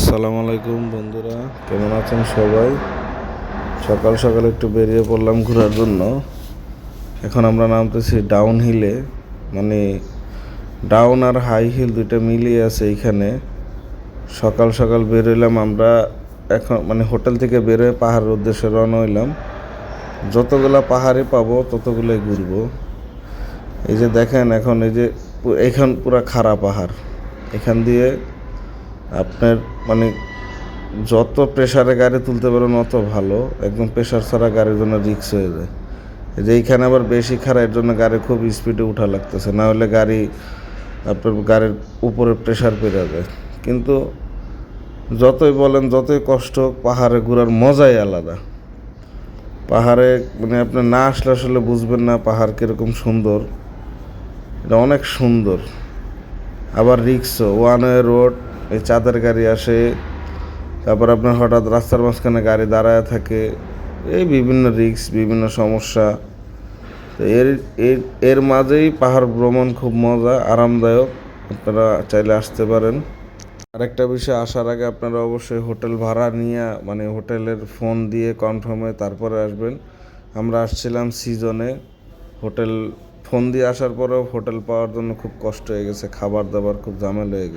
আসসালামু আলাইকুম বন্ধুরা, কেমন আছেন সবাই? সকাল সকাল একটু বেরিয়ে পড়লাম ঘোরার জন্য। এখন আমরা নামতেছি ডাউন হিলে, মানে ডাউন আর হাই হিল দুইটা মিলিয়ে আছে এইখানে। সকাল সকাল বেরোইলাম আমরা, এখন মানে হোটেল থেকে বেরোয় পাহাড়ের উদ্দেশ্যে রওনা হইলাম। যতগুলা পাহাড়ে পাবো ততগুলোই ঘুরবো। এই যে দেখেন, এখন এই যে এইখান পুরা খাড়া পাহাড়, এখান দিয়ে আপনার মানে যত প্রেশারে গাড়ি তুলতে পারেন অত ভালো। একদম প্রেশার ছাড়া গাড়ির জন্য রিস্ক হয়ে যায়। যে এইখানে আবার বেশি খারাপ, এর জন্য গাড়ি খুব স্পিডে উঠা লাগতেছে, না হলে গাড়ি আপনার গাড়ির উপরে প্রেশার পেরে যায়। কিন্তু যতই বলেন, যতই কষ্ট হোক, পাহাড়ে ঘোরার মজাই আলাদা। পাহাড়ে মানে আপনি না আসলে আসলে বুঝবেন না পাহাড় কীরকম সুন্দর। এটা অনেক সুন্দর, আবার রিক্সও। ওয়ান ওয়ে রোড, এই চাঁদের গাড়ি আসে, তারপর আপনার হঠাৎ রাস্তার মাঝখানে গাড়ি দাঁড়ায় থাকে, এই বিভিন্ন রিস্ক, বিভিন্ন সমস্যা। তো এর এর এর মাঝেই পাহাড় ভ্রমণ খুব মজা, আরামদায়ক। আপনারা চাইলে আসতে পারেন। আরেকটা বিষয়, আসার আগে আপনারা অবশ্যই হোটেল ভাড়া নিয়ে, মানে হোটেলের ফোন দিয়ে কনফার্ম হয়ে তারপরে আসবেন। আমরা আসছিলাম সিজনে, হোটেল ফোন দিয়ে আসার পরেও হোটেল পাওয়ার জন্য খুব কষ্ট হয়ে গেছে, খাবার দাবার খুব ঝামেলা হয়ে গেছে।